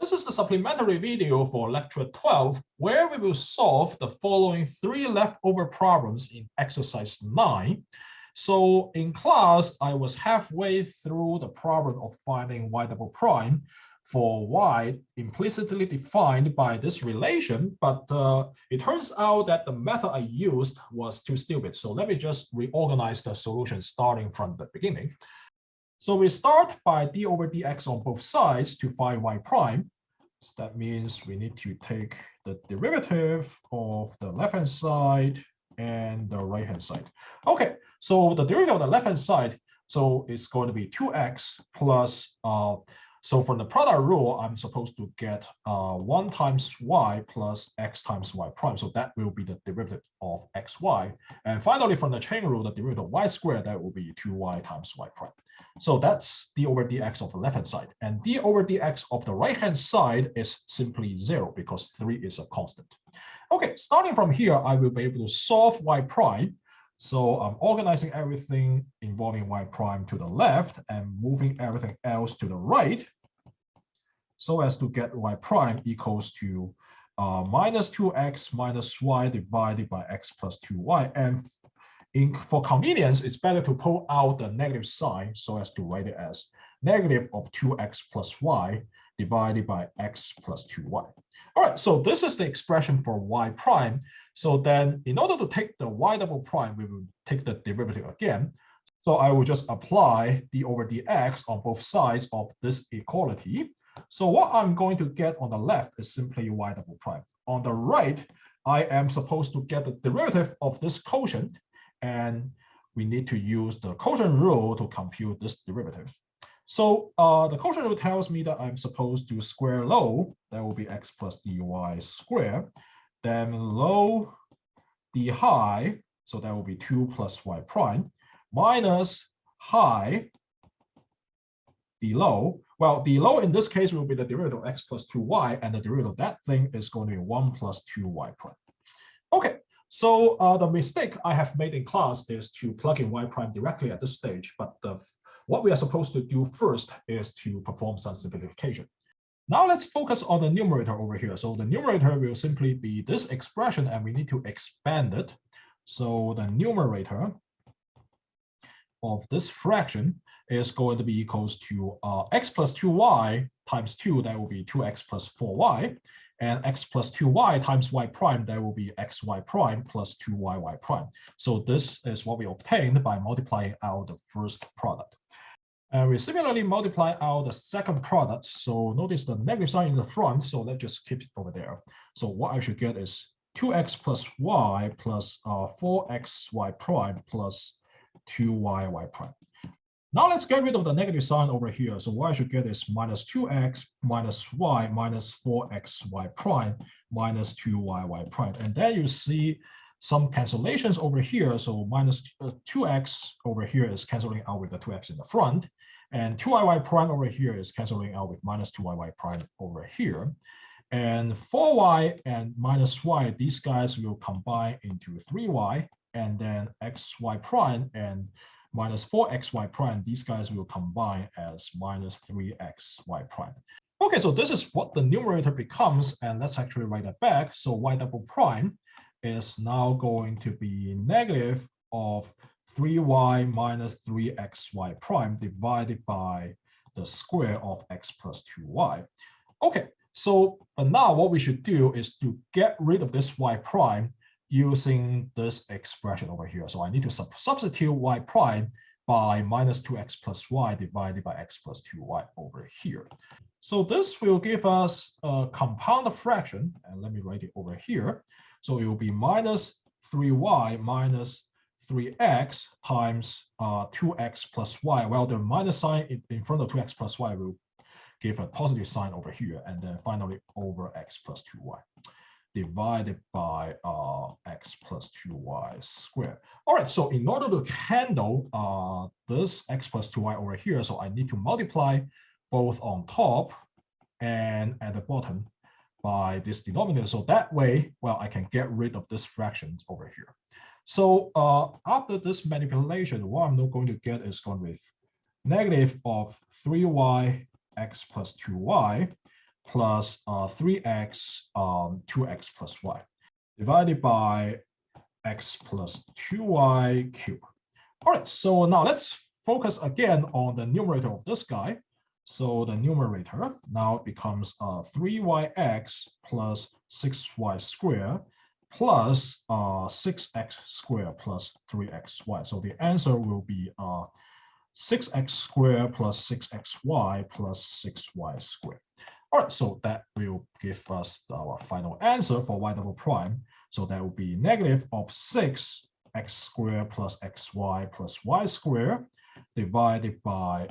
This is the supplementary video for Lecture 12, where we will solve the following 3 leftover problems in exercise 9. So in class, I was halfway through the problem of finding y double prime for y implicitly defined by this relation, but it turns out that the method I used was too stupid. So let me just reorganize the solution starting from the beginning. So we start by d over dx on both sides to find y prime. So that means we need to take the derivative of the left-hand side and the right-hand side. Okay, so the derivative of the left-hand side, so it's going to be 2x plus, so from the product rule, I'm supposed to get 1 times y plus x times y prime. So that will be the derivative of xy. And finally, from the chain rule, the derivative of y squared, that will be 2y times y prime. So that's d over dx of the left-hand side. And d over dx of the right-hand side is simply 0 because 3 is a constant. Okay, starting from here, I will be able to solve y prime. So I'm organizing everything involving y prime to the left and moving everything else to the right, so as to get y prime equals to minus 2x minus y divided by x plus 2y. And for convenience, it's better to pull out the negative sign so as to write it as negative of 2x plus y divided by x plus 2y. All right, so this is the expression for y prime. So then in order to take the y double prime, we will take the derivative again. So I will just apply d over dx on both sides of this equality. So what I'm going to get on the left is simply y double prime. On the right, I am supposed to get the derivative of this quotient, and we need to use the quotient rule to compute this derivative. So the quotient rule tells me that I'm supposed to square low, that will be x plus dy squared, then low d high, so that will be 2 plus y prime, minus high d low. Well, d low in this case will be the derivative of x plus 2y, and the derivative of that thing is going to be 1 plus 2y prime. Okay, so the mistake I have made in class is to plug in y prime directly at this stage, but what we are supposed to do first is to perform some simplification. Now let's focus on the numerator over here. So the numerator will simply be this expression, and we need to expand it. So the numerator of this fraction is going to be equals to x plus 2y times 2, that will be 2x plus 4y, and x plus 2y times y prime, that will be xy prime plus 2yy prime. So this is what we obtained by multiplying out the first product. And we similarly multiply out the second product. So notice the negative sign in the front, so let's just keep it over there. So what I should get is 2x plus y plus 4xy prime plus 2yy prime. Now let's get rid of the negative sign over here. So what I should get is minus 2x minus y minus 4xy prime minus 2yy prime. And then you see some cancellations over here. So minus 2x over here is canceling out with the 2x in the front. And 2yy prime over here is canceling out with minus 2yy prime over here. And 4y and minus y, these guys will combine into 3y. And then xy prime and minus 4xy prime, these guys will combine as minus 3xy prime. Okay, so this is what the numerator becomes, and let's actually write that back. So y double prime is now going to be negative of 3y minus 3xy prime divided by the square of x plus 2y. Okay, so now what we should do is to get rid of this y prime using this expression over here. So I need to substitute y prime by minus 2x plus y divided by x plus 2y over here. So this will give us a compound fraction, and let me write it over here. So it will be minus 3y minus 3x times 2x plus y. Well, the minus sign in front of 2x plus y will give a positive sign over here, and then finally over x plus 2y. Divided by x plus 2y squared. All right, so in order to handle this x plus 2y over here, so I need to multiply both on top and at the bottom by this denominator. So that way, well, I can get rid of this fraction over here. So after this manipulation, what I'm not going to get is going to be negative of 3y x plus 2y plus 3x 2x plus y divided by x plus 2y cubed. All right, so now let's focus again on the numerator of this guy. So the numerator now becomes 3yx plus 6y squared plus 6x squared plus 3xy. So the answer will be 6x squared plus 6xy plus 6y squared. All right, so that will give us our final answer for y double prime. So that will be negative of 6x squared plus xy plus y squared divided by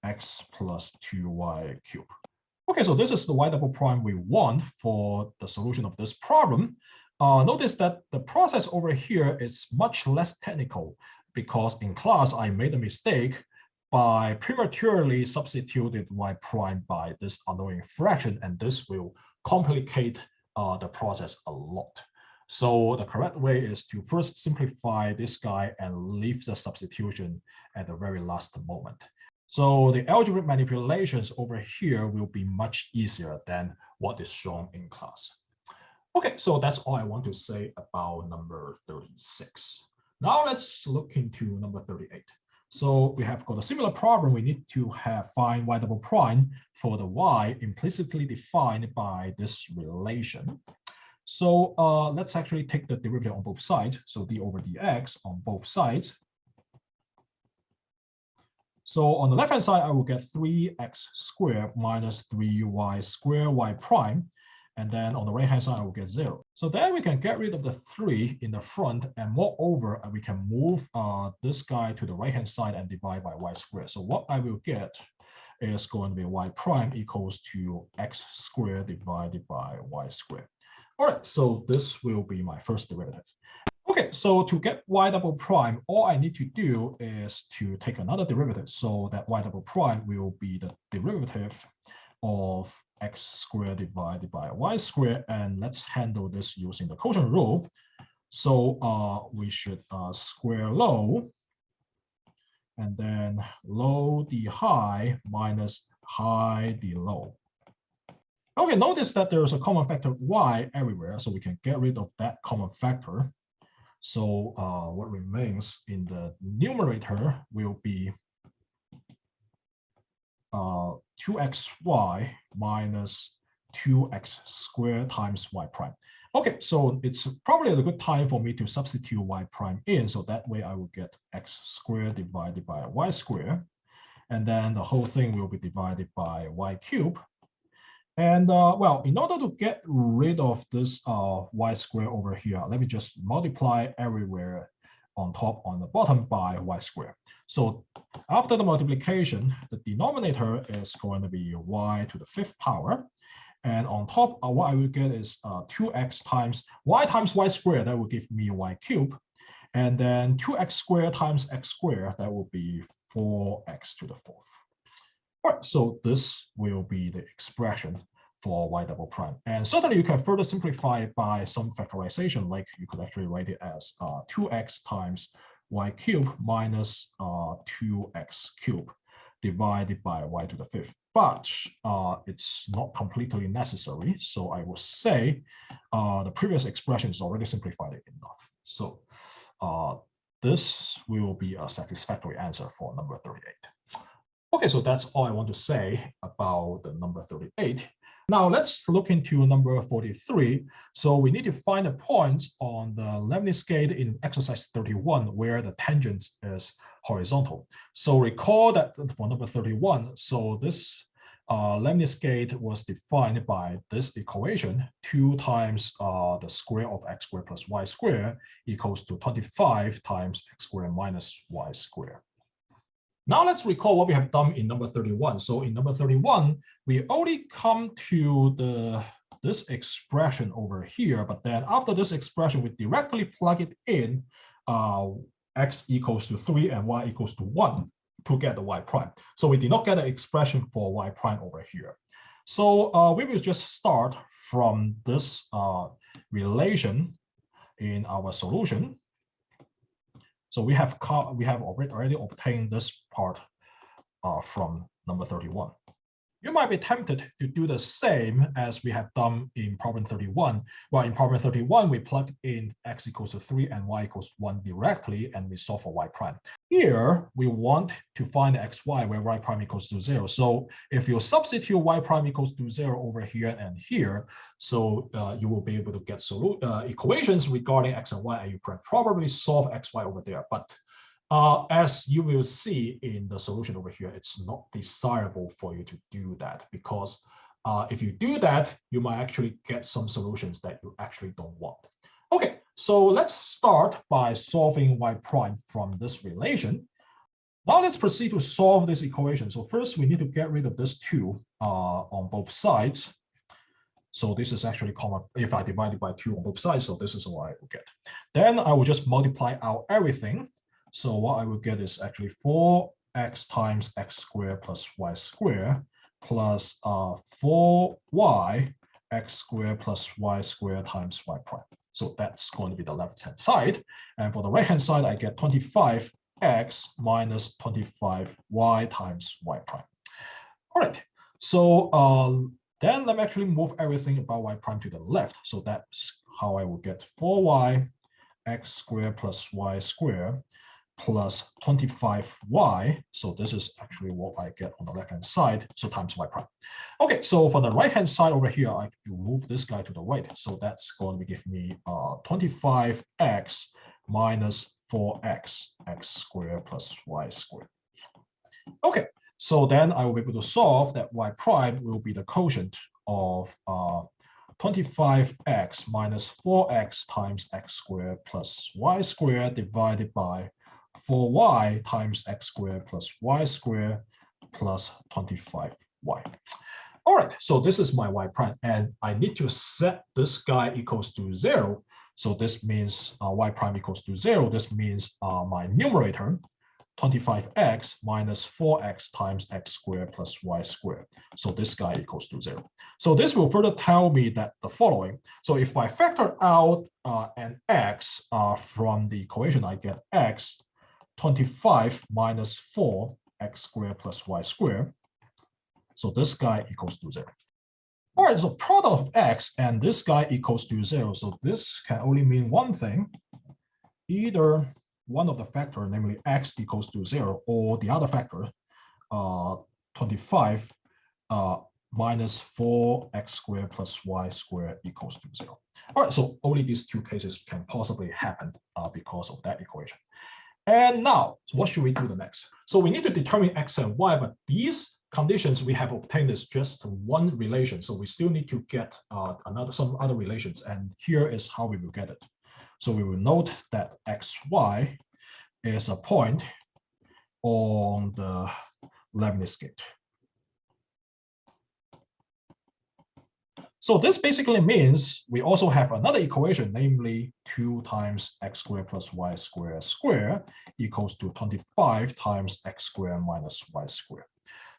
x plus 2y cubed. Okay, so this is the y double prime we want for the solution of this problem. Notice that the process over here is much less technical because in class I made a mistake by prematurely substituted y prime by this unknown fraction, and this will complicate the process a lot. So the correct way is to first simplify this guy and leave the substitution at the very last moment. So the algebraic manipulations over here will be much easier than what is shown in class. Okay, so that's all I want to say about number 36. Now let's look into number 38. So we have got a similar problem. We need to find y double prime for the y implicitly defined by this relation. So let's actually take the derivative on both sides. So d over dx on both sides. So on the left-hand side, I will get 3x squared minus 3y squared y prime. And then on the right-hand side, I will get 0. So then we can get rid of the 3 in the front. And moreover, we can move this guy to the right-hand side and divide by y squared. So what I will get is going to be y prime equals to x squared divided by y squared. All right, so this will be my first derivative. Okay, so to get y double prime, all I need to do is to take another derivative so that y double prime will be the derivative of x squared divided by y squared. And let's handle this using the quotient rule. So we should square low, and then low d high minus high d low. Okay, notice that there is a common factor y everywhere, so we can get rid of that common factor. So what remains in the numerator will be 2xy minus 2x squared times y prime. Okay, so it's probably a good time for me to substitute y prime in, so that way I will get x squared divided by y squared, and then the whole thing will be divided by y cubed. And well, in order to get rid of this y squared over here, let me just multiply everywhere on top, on the bottom by y squared. So after the multiplication, the denominator is going to be y to the 5th power. And on top, what I will get is 2x times y squared, that will give me y cubed. And then 2x squared times x squared, that will be 4x to the 4th. All right, so this will be the expression for y double prime. And certainly you can further simplify it by some factorization, like you could actually write it as 2x times y cubed minus 2x cubed divided by y to the 5th. But it's not completely necessary. So I will say the previous expression is already simplified enough. So this will be a satisfactory answer for number 38. Okay, so that's all I want to say about the number 38. Now let's look into number 43. So we need to find the points on the lemniscate in exercise 31 where the tangent is horizontal. So recall that for number 31, so this lemniscate was defined by this equation, 2 times the square of x squared plus y squared equals to 25 times x squared minus y squared. Now let's recall what we have done in number 31. So in number 31, we only come to this expression over here, but then after this expression, we directly plug it in x equals to 3 and y equals to 1 to get the y prime. So we did not get an expression for y prime over here. So we will just start from this relation in our solution. So we have already obtained this part from number 31. you might be tempted to do the same as we have done in problem 31. Well, in problem 31, we plug in x equals to 3 and y equals to 1 directly, and we solve for y prime. Here, we want to find the xy where y prime equals to 0. So if you substitute y prime equals to 0 over here and here, so you will be able to get equations regarding x and y, and you can probably solve xy over there. But as you will see in the solution over here, it's not desirable for you to do that, because if you do that, you might actually get some solutions that you actually don't want. Okay, so let's start by solving y prime from this relation. Now let's proceed to solve this equation. So first we need to get rid of this 2 on both sides. So this is actually common if I divide it by 2 on both sides. So this is what I will get. Then I will just multiply out everything. So what I will get is actually 4x times x squared plus y squared plus 4y x squared plus y squared times y prime. So that's going to be the left-hand side. And for the right-hand side, I get 25x minus 25y times y prime. All right. So then let me actually move everything about y prime to the left. So that's how I will get 4y x squared plus y squared plus 25y. So this is actually what I get on the left-hand side, so times y prime. Okay, so for the right-hand side over here, I move this guy to the right. So that's going to give me 25x minus 4x x squared plus y squared. Okay, so then I will be able to solve that y prime will be the quotient of 25x minus 4x times x squared plus y squared divided by 4y times x squared plus y squared plus 25y. All right, so this is my y prime, and I need to set this guy equals to 0. So this means y prime equals to 0. This means my numerator, 25x minus 4x times x squared plus y squared. So this guy equals to 0. So this will further tell me that the following. So if I factor out an x from the equation, I get x 25 minus 4 x squared plus y squared. So this guy equals to 0. All right, so product of x and this guy equals to 0. So this can only mean one thing. Either one of the factor, namely x equals to 0, or the other factor, 25 minus 4x squared plus y squared equals to 0. All right, so only these two cases can possibly happen because of that equation. And now, what should we do the next? So we need to determine x and y, but these conditions we have obtained is just one relation. So we still need to get some other relations. And here is how we will get it. So we will note that xy is a point on the lemniscate. So this basically means we also have another equation, namely 2 times x squared plus y squared equals to 25 times x squared minus y squared.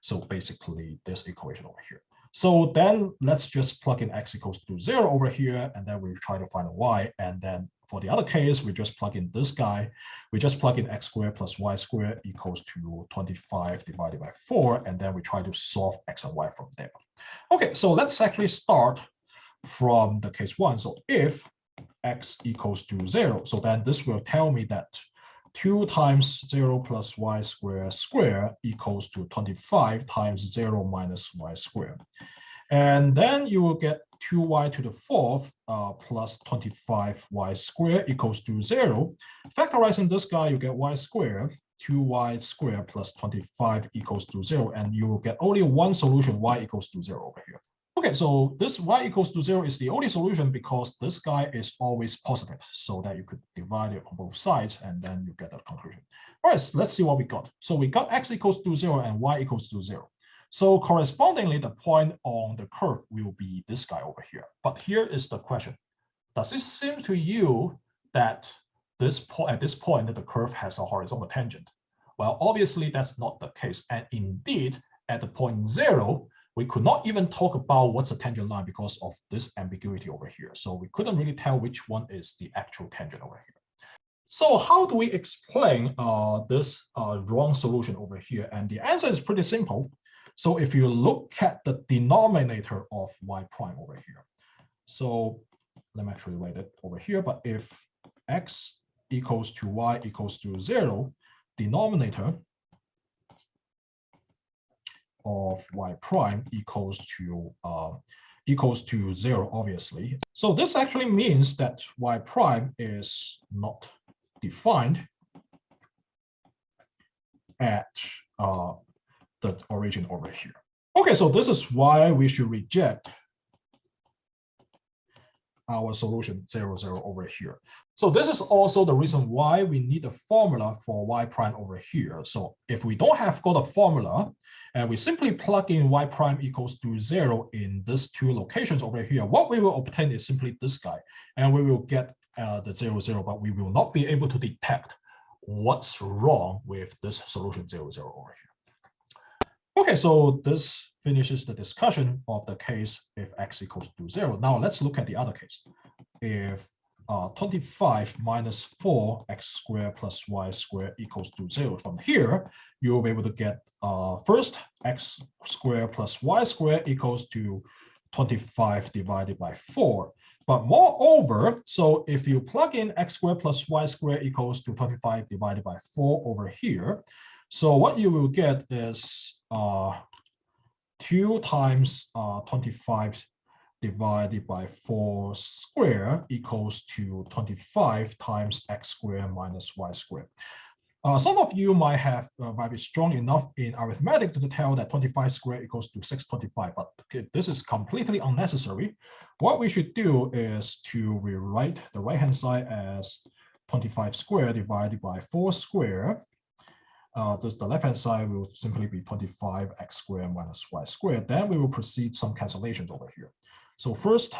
So basically this equation over here. So then let's just plug in x equals to 0 over here, and then we try to find y. And then for the other case, we just plug in this guy. We just plug in x squared plus y squared equals to 25 divided by 4, and then we try to solve x and y from there. Okay, so let's actually start from the case 1. So if x equals to 0, so then this will tell me that 2 times 0 plus y squared equals to 25 times 0 minus y squared. And then you will get 2y to the 4th plus 25y squared equals to 0. Factorizing this guy, you get y squared, 2y squared plus 25 equals to 0. And you will get only one solution, y equals to 0 over here. Okay, so this y equals to 0 is the only solution because this guy is always positive, so that you could divide it on both sides and then you get that conclusion. All right, so let's see what we got. So we got x equals to 0 and y equals to 0. So correspondingly, the point on the curve will be this guy over here. But here is the question. Does it seem to you that at this point that the curve has a horizontal tangent? Well, obviously that's not the case. And indeed, at the point 0, we could not even talk about what's a tangent line because of this ambiguity over here. So we couldn't really tell which one is the actual tangent over here. So how do we explain this wrong solution over here? And the answer is pretty simple. So if you look at the denominator of y prime over here, so let me actually write it over here, but if x equals to y equals to 0, denominator of y prime equals to 0, obviously. So this actually means that y prime is not defined at the origin over here. Okay, so this is why we should reject our solution 0, 0 over here. So this is also the reason why we need a formula for y prime over here. So if we don't have got a formula and we simply plug in y prime equals to 0 in these two locations over here, what we will obtain is simply this guy, and we will get the 0, 0, but we will not be able to detect what's wrong with this solution 0, 0 over here. Okay, so this finishes the discussion of the case if x equals to 0. Now let's look at the other case. If 25 minus 4x squared plus y squared equals to 0. From here, you'll be able to get first x squared plus y squared equals to 25 divided by 4. But moreover, so if you plug in x squared plus y squared equals to 25 divided by 4 over here, so what you will get is 2 times 25 divided by 4 squared equals to 25 times x squared minus y squared. Some of you might be strong enough in arithmetic to tell that 25 squared equals to 625, but this is completely unnecessary. What we should do is to rewrite the right-hand side as 25 squared divided by 4 squared. The left-hand side will simply be 25x squared minus y squared. Then we will proceed some cancellations over here. So first,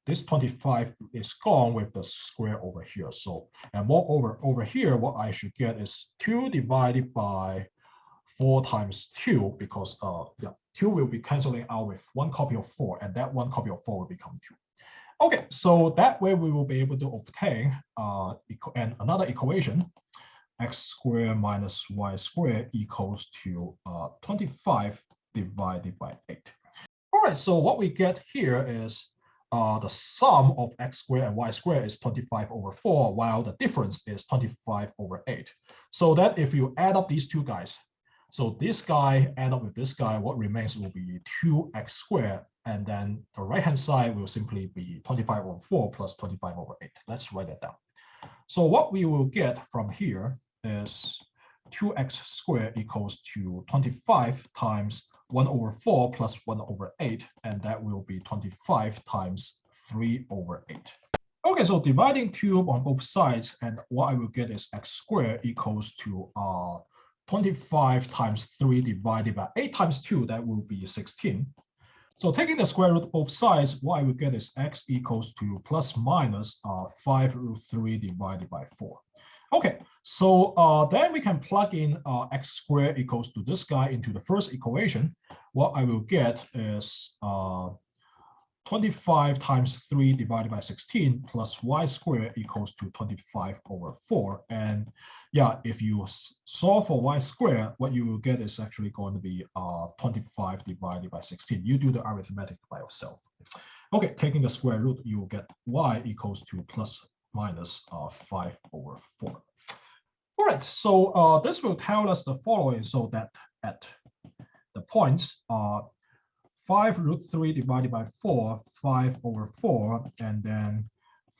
this 25 is gone with the square over here. So, and moreover, over here, what I should get is 2 divided by 4 times 2, because 2 will be canceling out with 1 copy of 4, and that 1 copy of 4 will become 2. Okay, so that way we will be able to obtain another equation, x squared minus y squared equals to 25 divided by 8. All right, so what we get here is the sum of x squared and y squared is 25 over 4, while the difference is 25 over 8. So that if you add up these two guys, so this guy add up with this guy, what remains will be 2x squared, and then the right-hand side will simply be 25 over 4 plus 25 over 8. Let's write that down. So what we will get from here is 2x squared equals to 25 times 1 over 4 plus 1 over 8, and that will be 25 times 3 over 8. Okay, so dividing 2 on both sides, and what I will get is x squared equals to 25 times 3 divided by 8 times 2, that will be 16. So taking the square root of both sides, what I will get is x equals to plus minus 5 root 3 divided by 4. Okay, so then we can plug in x squared equals to this guy into the first equation. What I will get is 25 times 3 divided by 16 plus y squared equals to 25 over 4. And yeah, if you solve for y squared, what you will get is actually going to be 25 divided by 16. You do the arithmetic by yourself. Okay, taking the square root, you will get y equals to plus minus 5 over 4. All right, so this will tell us the following, so that at the points 5 root 3 divided by 4, 5 over 4, and then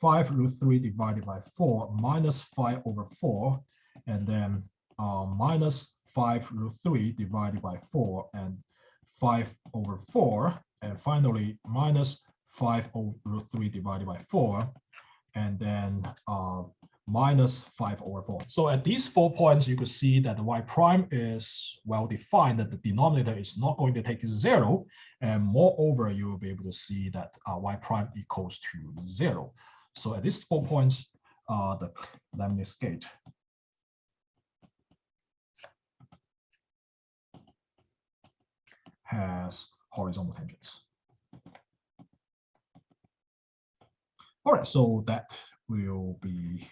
5 root 3 divided by 4 minus 5 over 4, and then minus 5 root 3 divided by 4 and 5 over 4, and finally minus 5 over root 3 divided by 4, and then minus 5 over 4. So at these 4 points, you could see that the y prime is well defined, that the denominator is not going to take 0. And moreover, you will be able to see that y prime equals to 0. So at these 4 points, the lemniscate has horizontal tangents. All right, so that will be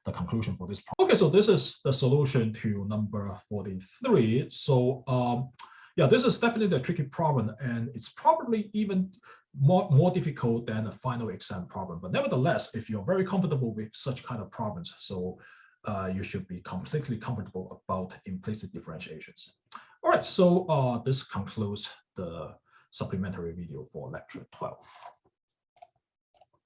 the conclusion for this problem. Okay, so this is the solution to number 43. So Yeah, this is definitely a tricky problem, and it's probably even more difficult than a final exam problem. But nevertheless, if you're very comfortable with such kind of problems, so you should be completely comfortable about implicit differentiations. All right, so this concludes the supplementary video for lecture 12.